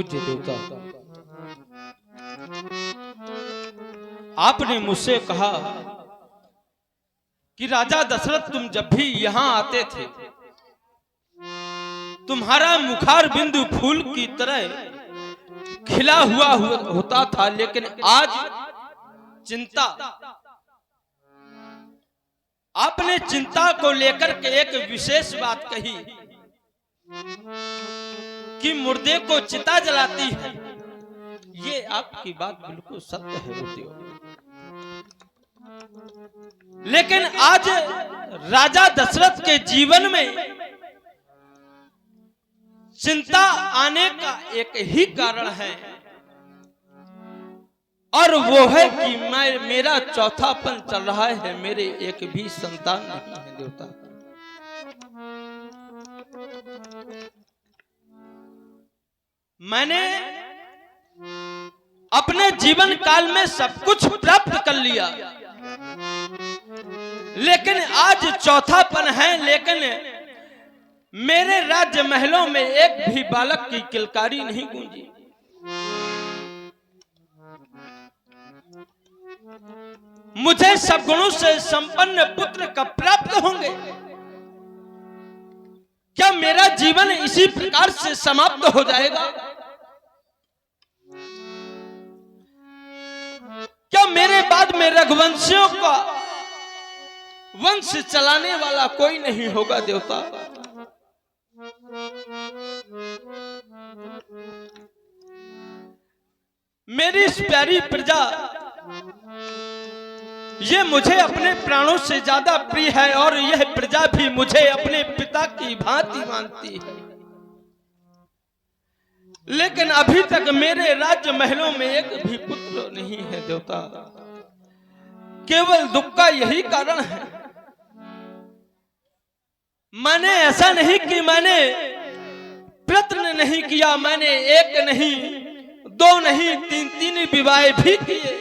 पूज्य देवता, आपने मुझसे कहा कि राजा दशरथ तुम जब भी यहां आते थे तुम्हारा मुखार बिंदु फूल की तरह खिला हुआ होता था, लेकिन आज चिंता, आपने चिंता को लेकर के एक विशेष बात कही कि मुर्दे को चिता जलाती है। ये आपकी बात बिल्कुल सत्य है गुरुदेव, लेकिन आज राजा दशरथ के जीवन में चिंता आने का एक ही कारण है, और वो है कि मेरा चौथापन चल रहा है, मेरे एक भी संतान नहीं है देवता। मैंने अपने जीवन काल में सब कुछ प्राप्त कर लिया, लेकिन आज चौथापन है, लेकिन मेरे राज्य महलों में एक भी बालक की किलकारी नहीं गूंजी। मुझे सब गुणों से संपन्न पुत्र कब प्राप्त होंगे? क्या मेरा जीवन इसी प्रकार से समाप्त हो जाएगा? क्या मेरे बाद में रघुवंशियों का वंश चलाने वाला कोई नहीं होगा देवता? मेरी इस प्यारी प्रजा ये मुझे अपने प्राणों से ज्यादा प्रिय है, और यह प्रजा भी मुझे अपने पिता की भांति मानती है, लेकिन अभी तक मेरे राज्य महलों में एक भी पुत्र नहीं है देवता। केवल दुख का यही कारण है। मैंने ऐसा नहीं कि मैंने प्रयत्न नहीं किया, मैंने एक नहीं, दो नहीं, तीन विवाह भी किए,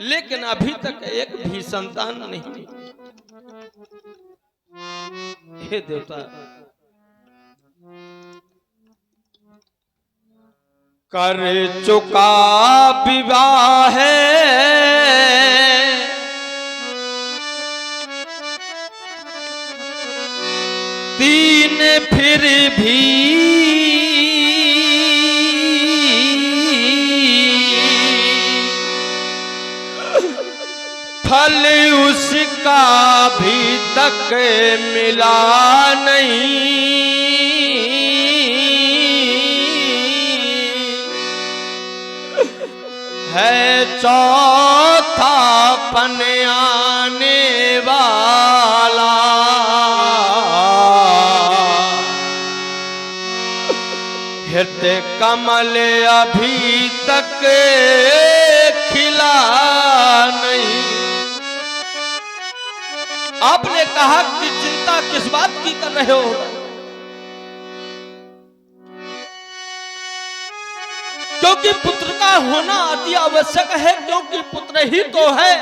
लेकिन अभी तक एक भी संतान नहीं। हे देवता, कर चुका विवाह तीन फिर भी फल उसका भी तक मिला नहीं, है चौथापन आने वाला, हृदय कमल अभी तक खिला नहीं। आपने कहा कि चिंता किस बात की कर रहे हो? क्योंकि पुत्र का होना अति आवश्यक है, क्योंकि पुत्र ही तो है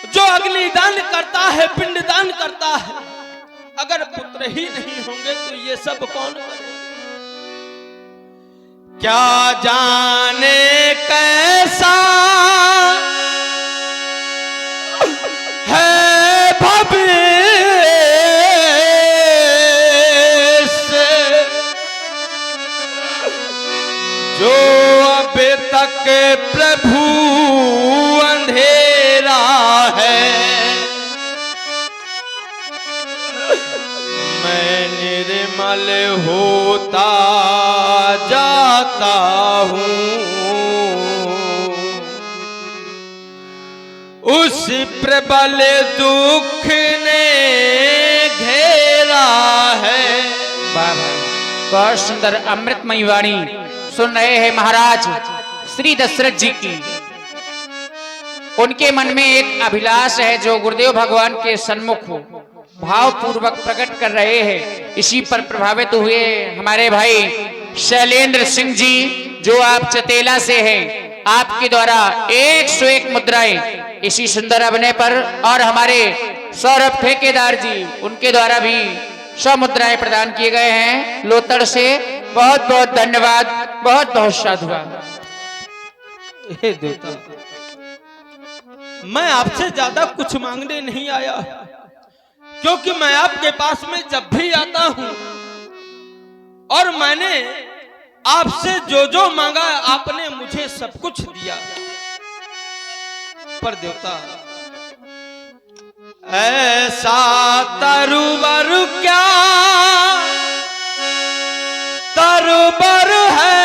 जो अग्निदान करता है, पिंडदान करता है। अगर पुत्र ही नहीं होंगे तो ये सब कौन करे? क्या जाने कैसा है भविष्य, जो अब तक प्रभु अंधेरा है। मैं निर्मल होता जाता हूँ, उस प्रबल दुख ने घेरा है। बहुत सुंदर अमृतमयी वाणी सुन रहे हैं महाराज श्री दशरथ जी की। उनके मन में एक अभिलाष है जो गुरुदेव भगवान के सन्मुख भाव पूर्वक प्रकट कर रहे हैं। इसी पर प्रभावित हुए हमारे भाई शैलेंद्र सिंह जी, जो आप चतेला से हैं, आपके द्वारा 101 मुद्राएं इसी सुंदर अभिनय पर, और हमारे सौरभ ठेकेदार जी, उनके द्वारा भी 100 मुद्राएं प्रदान किए गए हैं लोतड़ से। बहुत बहुत धन्यवाद, बहुत बहुत साधुवाद। हे देवता, मैं आपसे ज्यादा कुछ मांगने नहीं आया, क्योंकि मैं आपके पास में जब भी आता हूं और मैंने आपसे जो जो मांगा आपने मुझे सब कुछ दिया। पर देवता, ऐसा तरुबर क्या तरुबर है,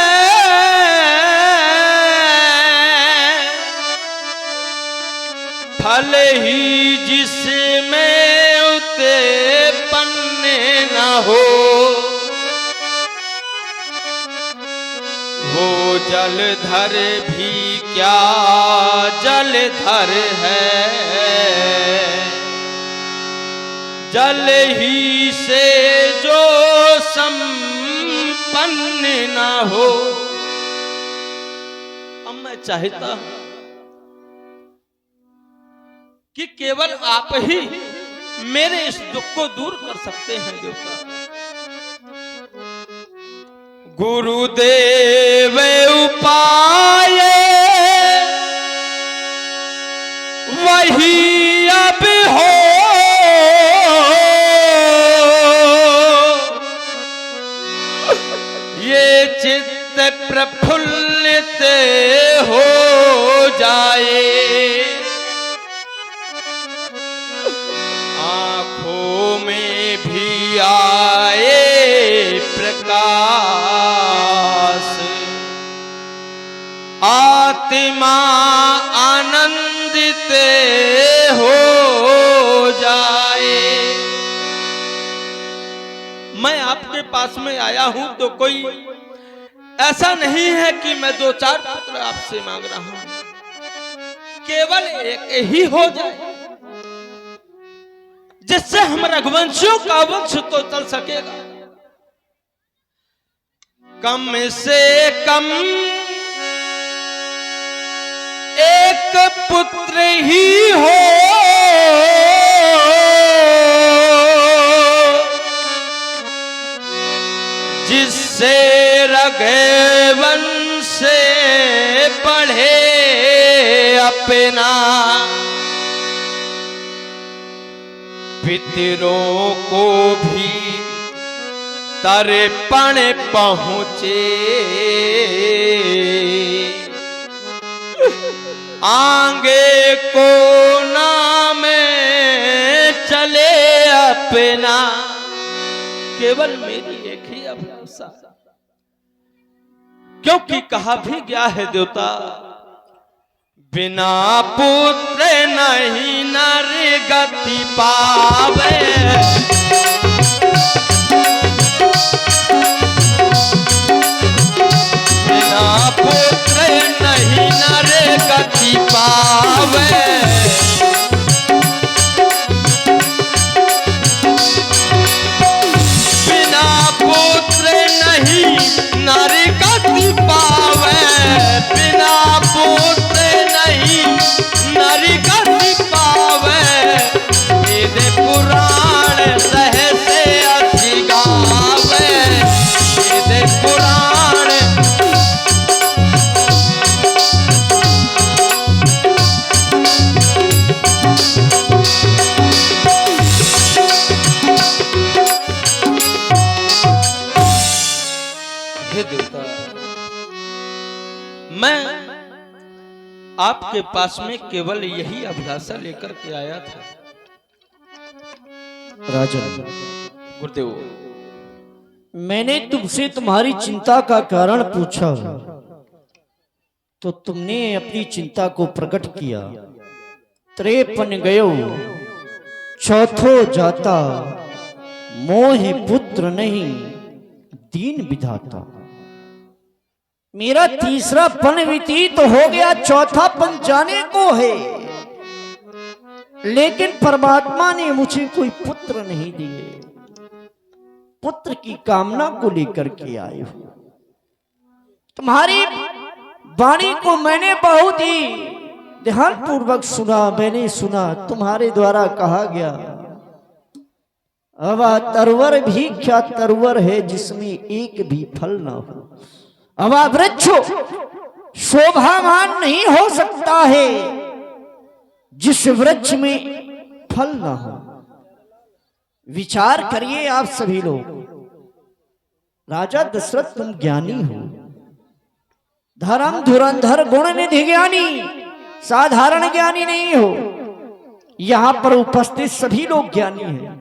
फल ही जिसमें उते पन्ने न हो, वो जलधर भी क्या जलधर है, जल ही से जो संपन्न ना हो। अब मैं चाहता हूं कि केवल आप ही मेरे इस दुख को दूर कर सकते हैं देवता। गुरुदेव उपाय वही अब हो, ये चित्त प्रफुल्लित हो जाए, आंखों में भी आए प्रकाश, आत्मा आनंदित हो जाए। मैं आपके पास में आया हूं तो कोई ऐसा नहीं है कि मैं 2-4 पुत्र आपसे मांग रहा हूं, केवल एक ही हो जाए, जिससे हम रघुवंशियों का वंश तो चल सकेगा। कम से कम एक पुत्र ही हो, जिससे रघुवंश से बढ़े अपना, पितरों को भी तर्पण पहुंचे, आगे को नाम चले अपना। केवल मेरी एक ही अभिलाषा, क्योंकि कहा भी गया है देवता, बिना पुत्र नहीं नर गति पावे, बिना पुत्र नहीं नर गति पावे, बिना पुत्र नहीं नर गति पावे, बिना पुत्र नहीं नर गति पावे, वेद पुराण सहसे अति गावे, वेद पुराण देवता। मैं आपके पास में केवल यही अभिलाषा लेकर के आया था। राजन, गुरुदेव, मैंने तुमसे तुम्हारी चिंता का कारण पूछा तो तुमने अपनी चिंता को प्रकट किया। त्रेपन गयो चौथो जाता, मोहि पुत्र नहीं दीन विधाता। मेरा तीसरा पन व्यतीत हो गया, चौथा पन जाने को है, लेकिन परमात्मा ने मुझे कोई पुत्र नहीं दिए। पुत्र की कामना को लेकर के आए हो। तुम्हारी वाणी को मैंने बहुत ही ध्यान पूर्वक सुना। मैंने सुना तुम्हारे द्वारा कहा गया, अब तरवर भी क्या तरवर है जिसमें एक भी फल ना हो। अब वृक्ष शोभामान नहीं हो सकता है जिस वृक्ष में फल ना हो। विचार करिए आप सभी लोग। राजा दशरथ तुम ज्ञानी हो, धर्म धुरंधर गुण निधि ज्ञानी, साधारण ज्ञानी नहीं हो। यहां पर उपस्थित सभी लोग ज्ञानी हैं।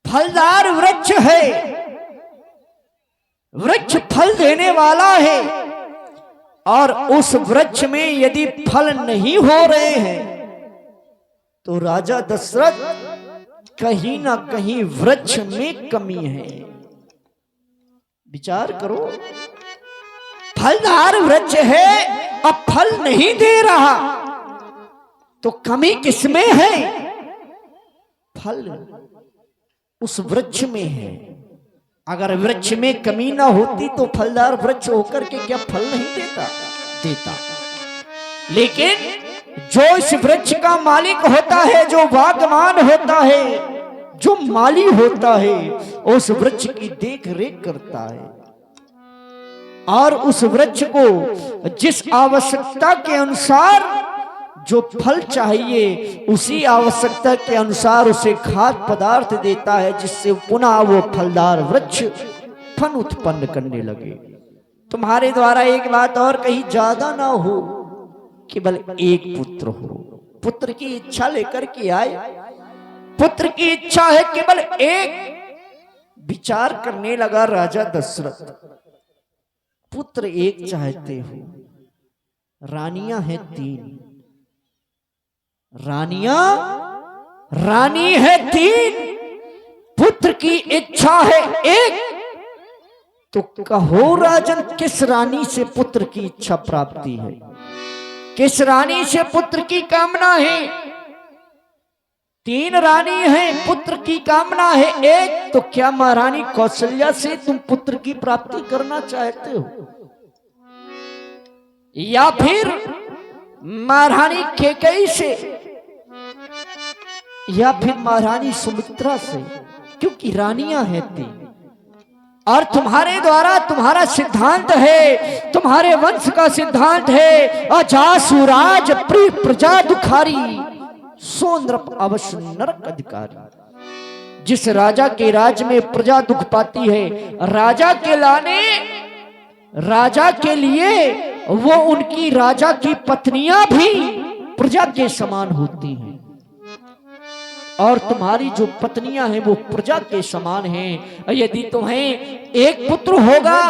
फलदार वृक्ष है, वृक्ष फल देने वाला है, और उस वृक्ष में यदि फल नहीं हो रहे हैं तो राजा दशरथ कहीं ना कहीं वृक्ष में कमी है। विचार करो, फलदार वृक्ष है अब फल नहीं दे रहा तो कमी किसमें है? फल उस वृक्ष में है। अगर वृक्ष में कमी ना होती तो फलदार वृक्ष होकर के क्या फल नहीं देता। लेकिन जो इस वृक्ष का मालिक होता है, जो बागवान होता है, जो माली होता है, उस वृक्ष की देख रेख करता है और उस वृक्ष को जिस आवश्यकता के अनुसार जो फल चाहिए उसी आवश्यकता के अनुसार उसे खाद्य पदार्थ देता है, जिससे पुनः वो फलदार वृक्ष फल उत्पन्न करने लगे। तुम्हारे द्वारा एक बात और कही, ज्यादा ना हो, केवल एक पुत्र हो। पुत्र की इच्छा लेकर के आए, पुत्र की इच्छा है केवल एक। विचार करने लगा राजा दशरथ, पुत्र एक चाहते हो, रानियां हैं 3, रानी है 3, पुत्र की इच्छा है एक। तो कहो राजन, किस रानी से पुत्र की इच्छा प्राप्ति है? किस रानी से पुत्र की कामना है? 3 रानी है, पुत्र की कामना है एक। तो क्या महारानी कौशल्या से तुम पुत्र की प्राप्ति करना चाहते हो, या फिर महारानी कैकेयी से, या फिर महारानी सुमित्रा से? क्योंकि रानियां हैं 3 और तुम्हारे द्वारा, तुम्हारा सिद्धांत है, तुम्हारे वंश का सिद्धांत है, अजासुराज प्रिय प्रजा दुखारी, सो नृप अवश्य नरक अधिकारी। जिस राजा के राज में प्रजा दुख पाती है, राजा के लाने, राजा के लिए वो उनकी राजा की पत्नियां भी प्रजा के समान होती हैं, और तुम्हारी जो पत्नियां हैं वो प्रजा के समान हैं। यदि तुम्हें एक पुत्र होगा,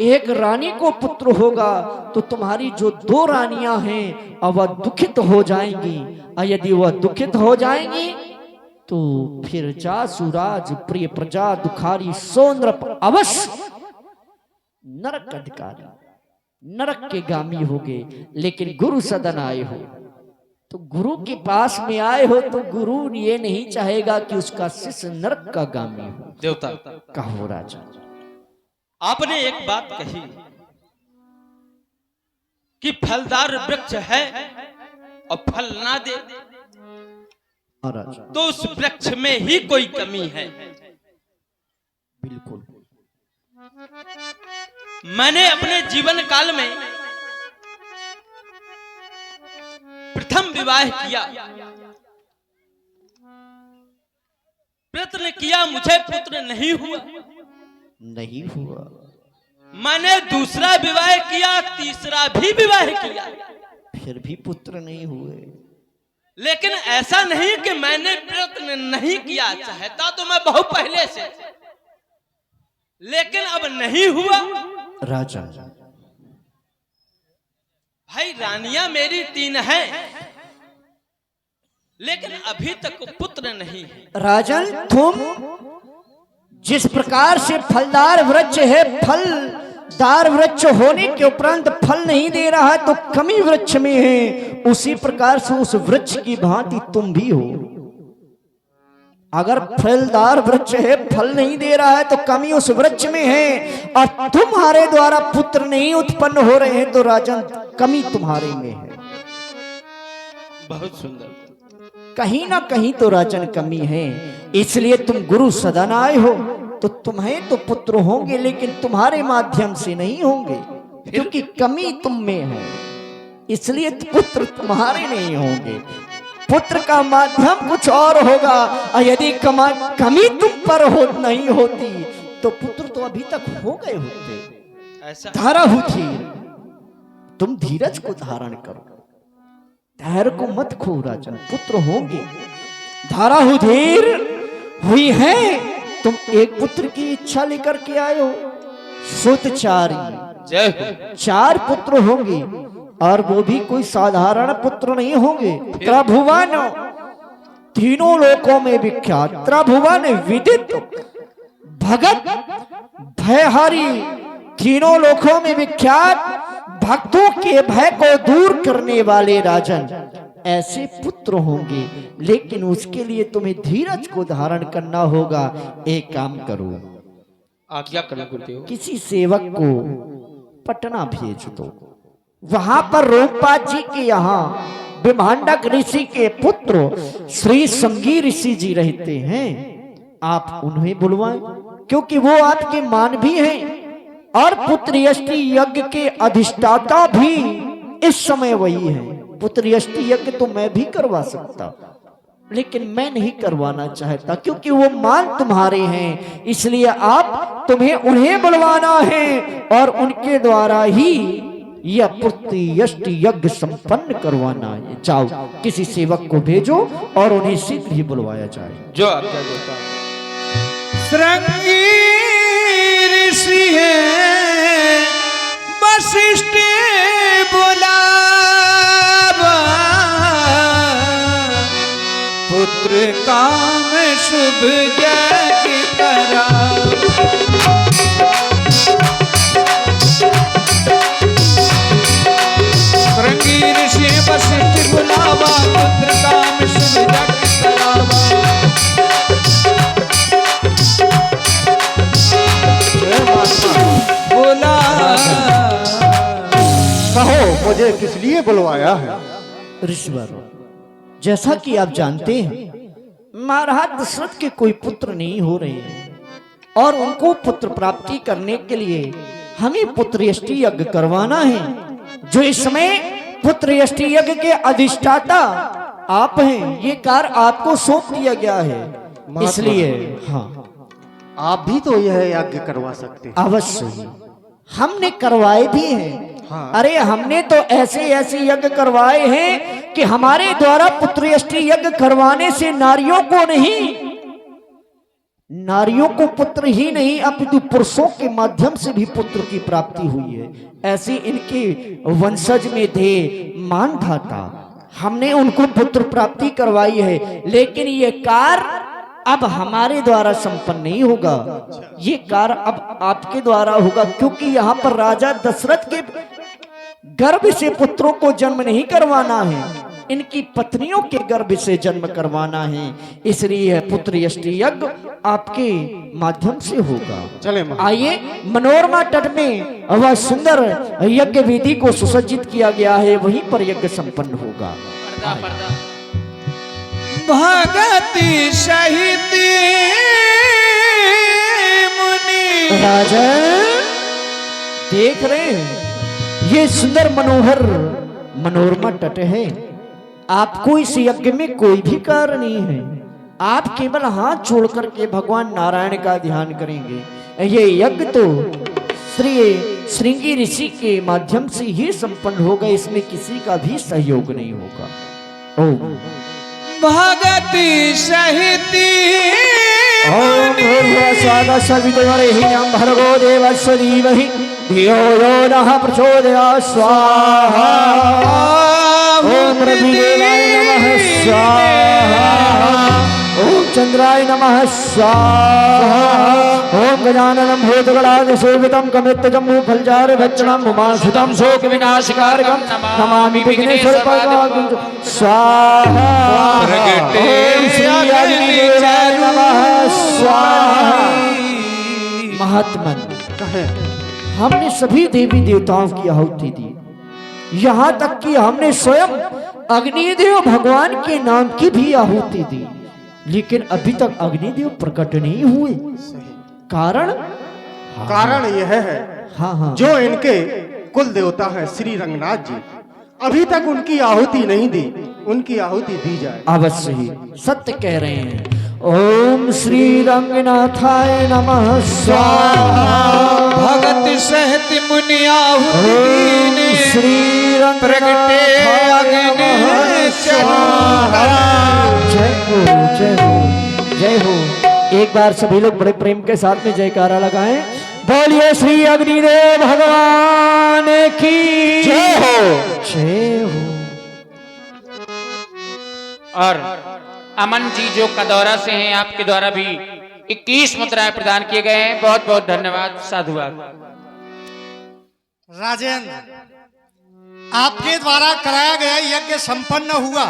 एक रानी को पुत्र होगा, तो तुम्हारी जो 2 रानियां हैं अब वह दुखित हो जाएंगी, और यदि वह दुखित हो जाएंगी तो फिर जासुराज प्रिय प्रजा दुखारी, सो नृप अवश्य नरक अधिकारी, नरक के गामी होगे। लेकिन गुरु सदन आए हो, तो गुरु के पास में आए हो, तो गुरु ये नहीं चाहेगा कि उसका शिष्य नरक का गामी हो। देवता कहो राजा, आपने एक बात कही कि फलदार वृक्ष है और फल ना दे, तो उस वृक्ष में ही कोई कमी है। बिल्कुल। मैंने अपने जीवन काल में प्रथम विवाह किया, प्रयत्न किया, मुझे पुत्र नहीं हुआ। मैंने दूसरा विवाह किया, तीसरा भी विवाह किया, फिर भी पुत्र नहीं हुए। लेकिन ऐसा नहीं कि मैंने प्रयत्न नहीं किया, चाहता तो मैं बहुत पहले से, लेकिन अब नहीं हुआ। राजा, भाई रानियां मेरी 3 हैं, लेकिन अभी तक पुत्र नहीं है। राजन, तुम जिस प्रकार से फलदार वृक्ष है, फलदार वृक्ष होने के उपरांत फल नहीं दे रहा है तो कमी वृक्ष में है, उसी प्रकार से उस वृक्ष की भांति तुम भी हो। अगर फलदार वृक्ष है, फल नहीं दे रहा है तो कमी उस वृक्ष में है, और तुम्हारे द्वारा पुत्र नहीं उत्पन्न हो रहे हैं, तो राजन कमी तुम्हारे में है। बहुत सुंदर। कहीं ना कहीं तो राजन कमी है। इसलिए तुम गुरु सदन आए हो, तो तुम्हें तो पुत्र होंगे, लेकिन तुम्हारे माध्यम से नहीं होंगे, क्योंकि कमी तुम में है, इसलिए पुत्र तुम्हारे नहीं होंगे। पुत्र का माध्यम कुछ और होगा, और यदि कमी तुम पर नहीं होती तो पुत्र तो अभी तक हो गए होते। ऐसा धारा हुई, तुम धीरज को धारण करो, धैर्य को मत खो राजन, पुत्र होंगे। धारा हुधीर हुई है, तुम एक पुत्र की इच्छा लेकर के आए हो, सुतचारी जय हो। 4 पुत्र होंगे, और वो भी कोई साधारण पुत्र नहीं होंगे। त्रिभुवन, तीनों लोकों में विख्यात, त्रिभुवन विदित भगत भयहारी, तीनों लोकों में विख्यात, भक्तों के भय को दूर करने वाले राजन, ऐसे पुत्र होंगे। लेकिन उसके लिए तुम्हें धीरज को धारण करना होगा। एक काम करो, आज्ञा करो गुरुदेव। किसी सेवक को पटना भेज दो, वहां पर रोमपा जी के यहाँ विभांडक ऋषि के पुत्र श्री संगी ऋषि जी रहते हैं, आप उन्हें बुलवाएं, क्योंकि वो आपके मान भी हैं, और पुत्र यष्टि यज्ञ के अधिष्ठाता भी इस समय वही है। पुत्र यष्टि यज्ञ तो मैं भी करवा सकता, लेकिन मैं नहीं करवाना चाहता, क्योंकि वो मान तुम्हारे हैं, इसलिए आप तुम्हें उन्हें बुलवाना है, और उनके द्वारा ही यह पुत्र यष्टि यज्ञ संपन्न करवाना है। जाओ, किसी सेवक को भेजो और उन्हें शीघ्र ही बुलवाया जाए। जो आज्ञा देता। श्रृंगी ऋषि है वशिष्ठ बुलावा, पुत्र काम शुभ यज्ञ करा। श्रृंगी ऋषि वशिष्ठ बुलावा, पुत्र काम शुभ यज्ञ करावा। बोला कहो मुझे किस लिए बुलवाया है? ऋषिवर, जैसा कि आप जानते हैं, महाराज दशरथ के कोई पुत्र नहीं हो रहे हैं, और उनको पुत्र प्राप्ति करने के लिए हमें पुत्र यष्टि यज्ञ करवाना है। जो इस समय पुत्र यष्टि यज्ञ के अधिष्ठाता आप हैं, ये कार्य आपको सौंप दिया गया है, इसलिए हाँ, आप भी तो यह यज्ञ करवा सकते हैं। अवश्य ही हमने करवाए भी हैं। हाँ। अरे हमने तो ऐसे ऐसे यज्ञ करवाए हैं कि हमारे द्वारा पुत्र यष्टि यज्ञ करवाने से नारियों को नहीं, नारियों को पुत्र ही नहीं अपितु पुरुषों के माध्यम से भी पुत्र की प्राप्ति हुई है। ऐसे इनके वंशज में थे मानधाता, हमने उनको पुत्र प्राप्ति करवाई है, लेकिन ये कार्य अब हमारे द्वारा संपन्न नहीं होगा, ये कार्य अब आपके द्वारा होगा, क्योंकि यहाँ पर राजा दशरथ के गर्भ से पुत्रों को जन्म नहीं करवाना है, इनकी पत्नियों के गर्भ से जन्म करवाना है, इसलिए पुत्र यष्टि यज्ञ आपके माध्यम से होगा। चले आइए, मनोरमा तट में वह सुंदर यज्ञ विधि को सुसज्जित किया गया है, वहीं पर यज्ञ संपन्न होगा। भगति सहित मुनि राजा देख रहे हैं, ये सुंदर मनोहर मनोरमा तट है, आपको इस यज्ञ में कोई भी कार्य नहीं है, आप केवल हाथ जोड़ करके भगवान नारायण का ध्यान करेंगे। ये यज्ञ तो श्री श्रृंगी ऋषि के माध्यम से ही संपन्न होगा, इसमें किसी का भी सहयोग नहीं होगा। ओम भगति सहित ओम स्वागत सवितुर्वरेण्यं भर्गो देवस्य धीमहि धियो यो नः प्रचोदयात् स्वाहा। ओम रविदेवाय नमः स्वाहा। ओम चंद्राय नमः स्वाहा। ओम गजाननं भूतगणाधिसेवितं सेवितं कमित्तजम्बू फलचार भक्षणं उमासुतं शोक विनाशकारकं नमामि विघ्नेश्वरपादां स्वाहा। ओम श्री अग्निदेवाय नमः स्वाहा। महात्मन, हमने सभी देवी देवताओं की आहुति दी, यहाँ तक कि हमने स्वयं अग्निदेव भगवान के नाम की भी आहुति दी, लेकिन अभी तक अग्निदेव प्रकट नहीं हुए। कारण कारण यह है, हाँ हाँ जो इनके कुल देवता है श्री रंगनाथ जी, अभी तक उनकी आहुति नहीं दी, उनकी आहुति दी जाए। अवश्य ही सत्य कह रहे हैं। ओम श्री रंगनाथाय नमः स्वाहा। भगत सहति मुनि आहुति ओम दीने, श्री प्रगटे रंगनाथाय अग्नि नमः स्वाहा। जय हो जय हो जय हो। एक बार सभी लोग बड़े प्रेम के साथ में जयकारा लगाएं। बोलिए श्री अग्निदेव भगवान की जय हो। जय हो। और अमन जी जो कदौरा से हैं, आपके द्वारा भी 21 मुद्राएं प्रदान किए गए हैं। बहुत बहुत धन्यवाद, साधुवाद। राजेंद्र, आपके द्वारा कराया गया यज्ञ संपन्न हुआ।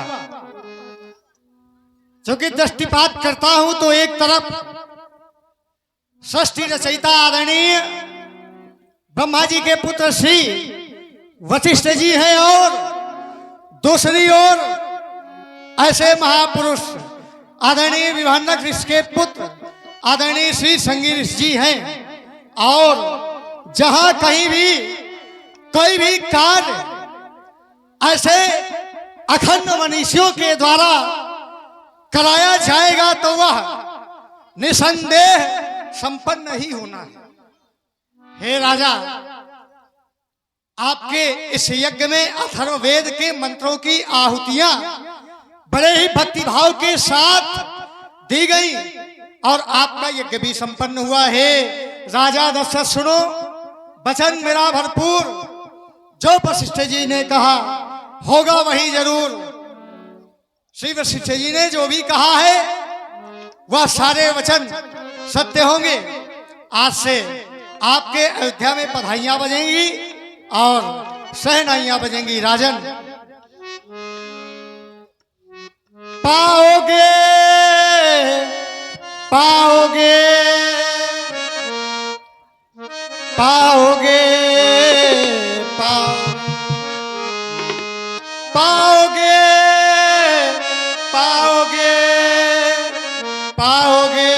क्योंकि दृष्टिपात करता हूं तो एक तरफ षष्ठी रचयिता आदरणीय ब्रह्मा जी के पुत्र श्री वशिष्ठ जी हैं, और दूसरी ओर ऐसे महापुरुष आदरणीय विभानक ऋषि के पुत्र आदरणीय श्री संगी ऋषि जी हैं। और जहां कहीं भी कोई भी कार्य ऐसे अखंड मनीषियों के द्वारा कराया जाएगा तो वह निसंदेह संपन्न ही होना है। हे राजा, आपके इस यज्ञ में अथर्ववेद के मंत्रों की आहुतियां बड़े ही भक्तिभाव के साथ दी गई और आपका यज्ञ भी संपन्न हुआ है। राजा दशरथ सुनो, वचन मेरा भरपूर, जो वशिष्ठ जी ने कहा होगा वही जरूर। श्री वशिष्ठ जी ने जो भी कहा है वह सारे वचन सत्य होंगे। आज से आपके अयोध्या में बधाइयां बजेंगी और सहनाइयां बजेंगी। राजन, पाओगे पाओगे पाओगे पाओगे पाओगे पाओगे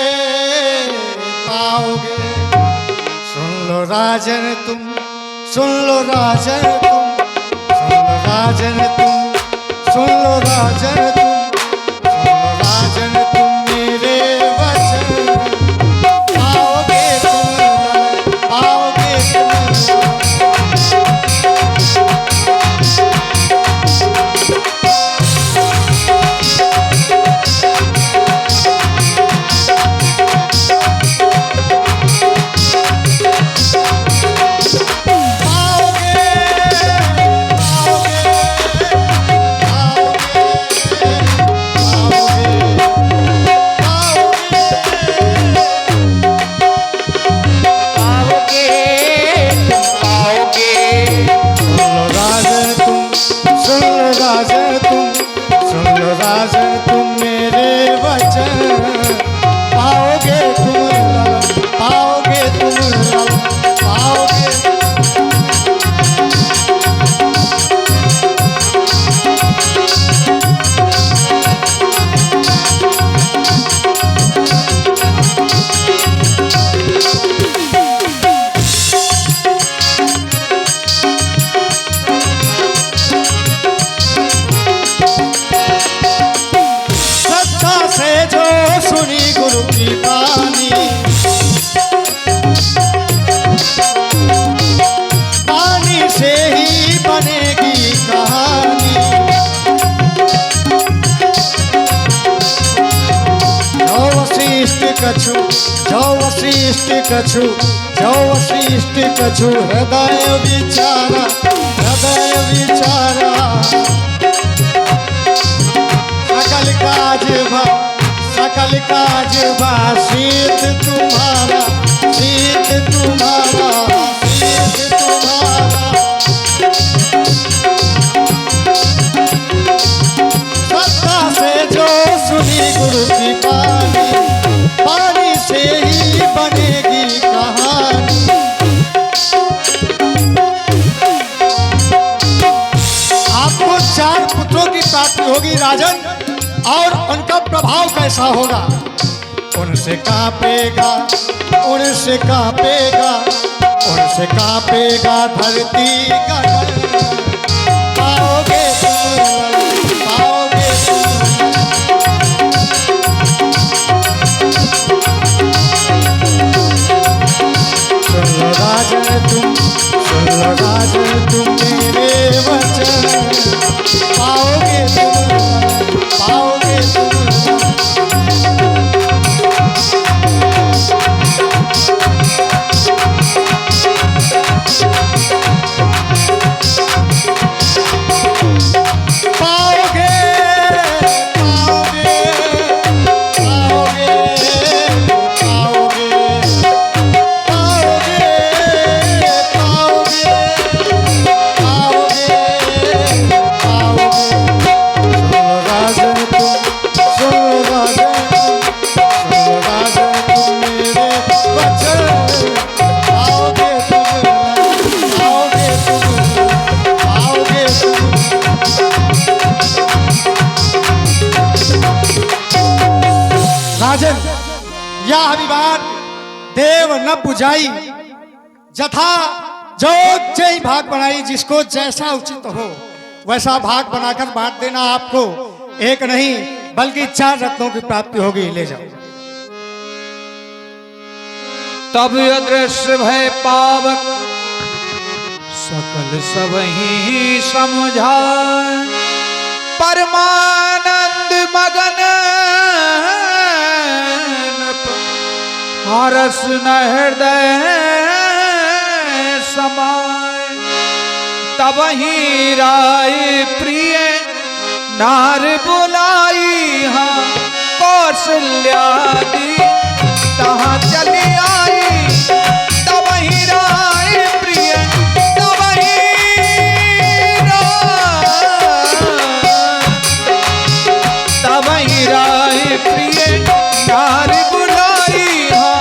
पाओगे। सुन लो राजन तुम, सुन लो राजन तुम, सुन लो राजन तुम, सुन लो राजन तुम, सुन लो राजन तुम मेरे वचन। पाओगे तुम, पाओगे तुम। कछु जो वशिष्ठ कछु हृदय विचारा, हृदय विचारा। सकल काज बा सिद्ध तुम्हारा, सिद्ध तुम्हारा, सिद्ध तुम्हारा। सत्ता से जो सुनी गुरु की पानी, पानी से ही बनेगी कहानी। आपको 4 पुत्रों की प्राप्ति होगी राजन, और उनका प्रभाव कैसा होगा। उनसे कांपेगा, उनसे कांपेगा, उनसे कांपेगा धरती का घर। पाओगे तुम, पाओगे तुम। सुन लो राजन तुम, सुन लो राजन तुम मेरे वचन। पाओगे तुम, पाओगे तुम। पाओगे, पाओगे, पाओगे, पाओगे, पाओगे, पाओगे, पाओगे, पाओगे। सुनो राजन तुम, सुनो राजन तुम, सुनो राजन तुम मेरे वचन। पाओगे तुम, पाओगे तुम, पाओगे तुम। राजन, यह अभिमान देव न बुझाई, जथा जोग जय भाग बनाई। जिसको जैसा उचित हो वैसा भाग बनाकर बांट देना। आपको एक नहीं बल्कि 4 रत्नों की प्राप्ति होगी। ले जाओ। तब अदृश्य भय पावक सकल सबहि समझाए। परमानंद मगन हरस न हृदय समाय। तब ही राय प्रिय नार बुलाई। हाँ कौशल्यादि तहाँ चली आई। तब ही राय प्रिय, तब ही तब ही राय प्रिय नार बुलाई। हाँ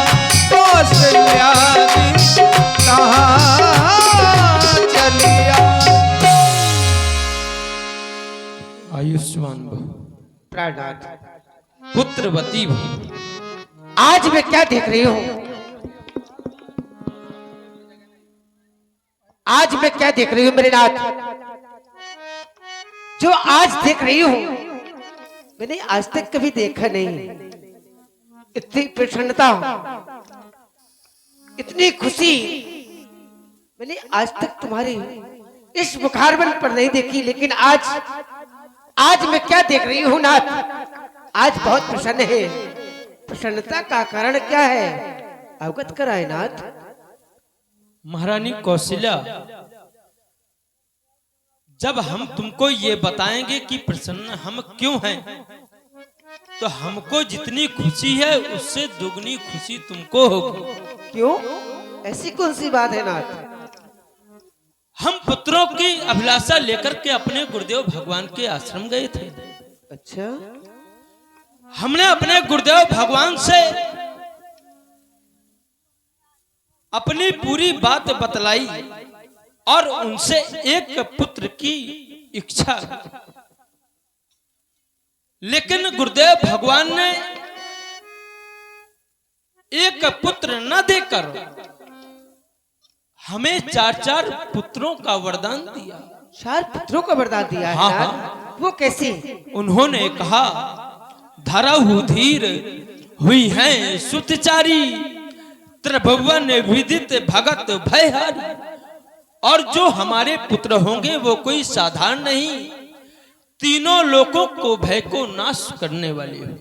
कौशल्यादि तहाँ चली आई। आयुष्मान भव, प्राणनाथ, पुत्रवती भव। आज मैं क्या देख रही हूँ? आज मैं क्या देख रही हूँ मेरे नाथ? जो आज देख रही हूँ मैंने आज तक कभी देखा नहीं। इतनी प्रसन्नता, इतनी खुशी मैंने आज तक तुम्हारी इस मुखारबंद पर नहीं देखी। लेकिन आज मैं क्या देख रही हूँ नाथ? आज बहुत प्रसन्न है। प्रसन्नता का कारण क्या है? अवगत कराए नाथ। महारानी कौशल्या, जब हम तुमको ये बताएंगे कि प्रसन्न हम क्यों हैं, तो हमको जितनी खुशी है उससे दुगनी खुशी तुमको होगी। क्यों? ऐसी कौन सी बात है नाथ? हम पुत्रों की अभिलाषा लेकर के अपने गुरुदेव भगवान के आश्रम गए थे। अच्छा, हमने अपने गुरुदेव भगवान से अपनी पूरी बात बतलाई और उनसे एक पुत्र की इच्छा की। लेकिन गुरुदेव भगवान ने एक पुत्र न देकर हमें 4 पुत्रों का वरदान दिया। 4 पुत्रों का वरदान दिया है हाँ, नाथ। हाँ। वो कैसे? उन्होंने कहा, धरहु धीर हुई हैं सुतचारी, त्रिभुवन विदित भगत भयहारी। और जो हमारे पुत्र होंगे वो कोई साधारण नहीं, तीनों लोकों को भय को नाश करने वाले हो।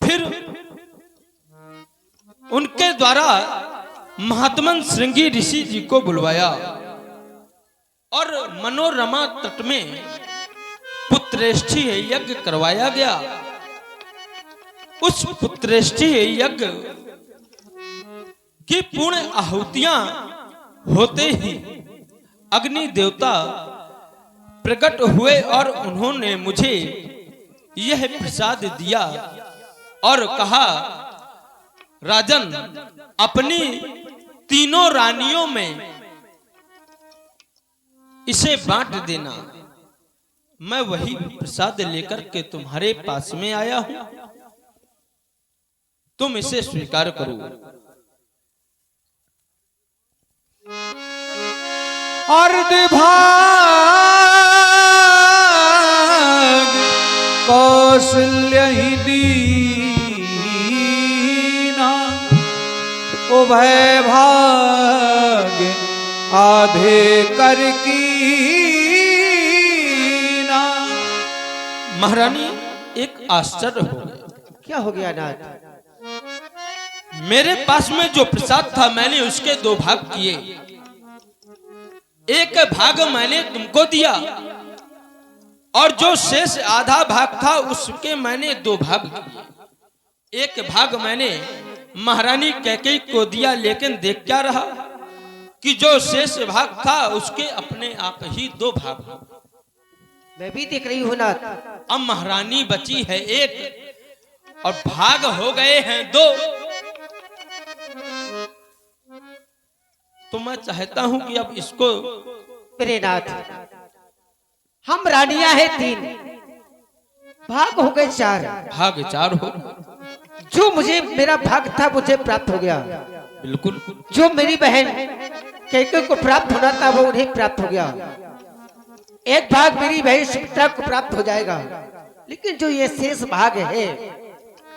फिर उनके द्वारा महात्मन श्रृंगी ऋषि जी को बुलवाया और मनोरमा तट में पुत्रेष्ठी यज्ञ करवाया गया। उस पुत्रेष्ठी यज्ञ की पूर्ण आहुतियां होते ही अग्नि देवता प्रकट हुए और उन्होंने मुझे यह प्रसाद दिया और कहा, राजन, अपनी तीनों रानियों में इसे बांट देना। मैं वही प्रसाद लेकर के तुम्हारे पास में आया हूं, तुम इसे स्वीकार करो। अर्धभाग कौशल्य ही दीना, उभय भाग आधे कर कीना। महारानी एक आश्चर्य हो गया। क्या हो गया नाथ? मेरे पास में जो प्रसाद था मैंने उसके 2 भाग किए, एक भाग मैंने तुमको दिया और जो शेष आधा भाग था उसके मैंने 2 भाग किए। एक भाग मैंने महारानी कैकेयी को दिया, लेकिन देख क्या रहा कि जो शेष भाग था उसके अपने आप ही 2 भाग। मैं भी देख रही हूँ नाथ। अब महारानी बची है 1 और भाग हो गए हैं 2। तो मैं चाहता हूं कि अब इसको, मेरे नाथ, हम रानियां हैं 3, भाग हो गए 4। भाग 4 हो। जो मुझे मेरा भाग था मुझे प्राप्त हो गया। बिल्कुल। जो मेरी बहन कैकेयी को प्राप्त होना था वो उन्हें प्राप्त हो गया। एक भाग मेरी बहन सुमित्रा को प्राप्त हो जाएगा, लेकिन जो ये शेष भाग है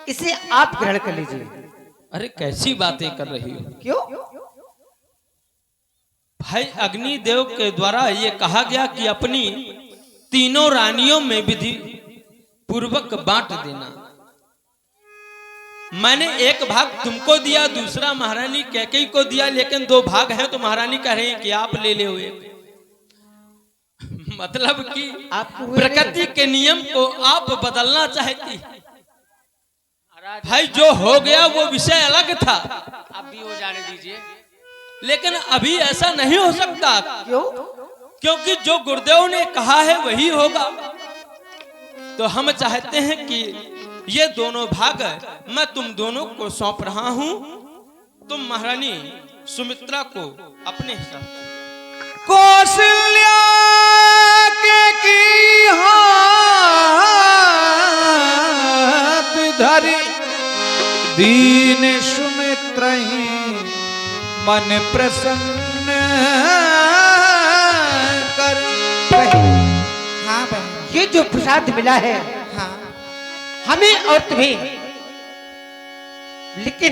इसे आप ग्रहण कर लीजिए। अरे कैसी बातें कर रही हो? क्यों? भाई अग्निदेव के द्वारा ये कहा गया कि अपनी 3 रानियों में विधि पूर्वक बांट देना। मैंने 1 भाग तुमको दिया, दूसरा महारानी कैकेयी को दिया, लेकिन 2 भाग हैं तो महारानी कह रही हैं कि आप ले ले हुए। मतलब कि प्रकृति के नियम को आप बदलना चाहती। भाई जो हो गया वो विषय अलग था, अब भी हो जाने दीजिए। लेकिन अभी ऐसा नहीं हो सकता। क्यों? क्योंकि जो गुरुदेव ने कहा है वही होगा। तो हम चाहते हैं कि ये दोनों भाग मैं तुम दोनों को सौंप रहा हूं, तुम महारानी सुमित्रा को अपने हिसाब से। कौशल्या के की हाथ धरी, दीन सुमित्रा ही मन प्रसन्न कर। हाँ बहन, ये जो प्रसाद मिला है हाँ हमें और तुम्हें, लेकिन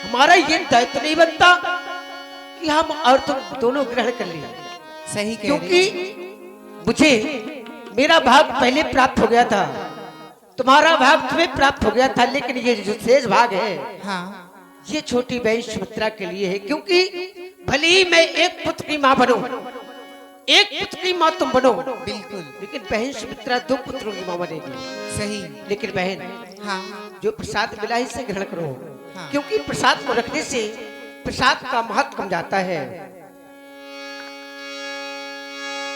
हमारा ये दायित्व नहीं बनता कि हम और तुम दोनों ग्रहण कर लें। सही कह क्योंकि मुझे मेरा भाग पहले प्राप्त हो गया था, तुम्हारा भाग तुम्हें प्राप्त हो गया था, लेकिन ये जो शेष भाग है हाँ ये छोटी बहन सुमित्रा के लिए है। क्योंकि भले ही मैं एक पुत्र की माँ बनूं, एक पुत्र की माँ तुम बनो, बिल्कुल लेकिन बहन सुमित्रा 2 पुत्रों की माँ बनेगी। सही। लेकिन बहन हाँ जो प्रसाद मिला है इसे ग्रहण करो। हाँ। क्योंकि प्रसाद को रखने से प्रसाद का महत्व कम जाता है।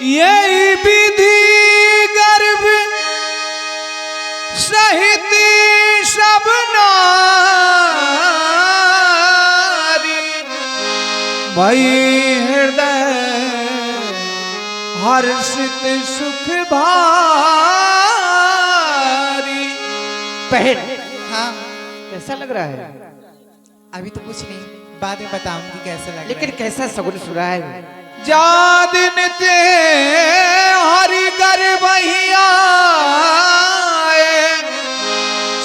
यही विधि गर्भ सहित सब नारी, भई हृदय हर्षित सुख भारी। बहन हाँ कैसा लग रहा है? अभी तो कुछ नहीं, बाद में बताऊंगी कैसा लग लेकिन रहा कैसा सगुन सुना है। जा दिन ते हरि गर्भहिया,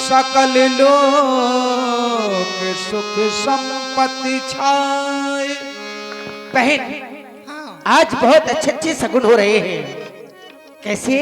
सकल लोक सुख संपत्ति छाए। बहन है। हाँ आज बहुत अच्छे अच्छे सगुन हो रहे हैं। कैसे?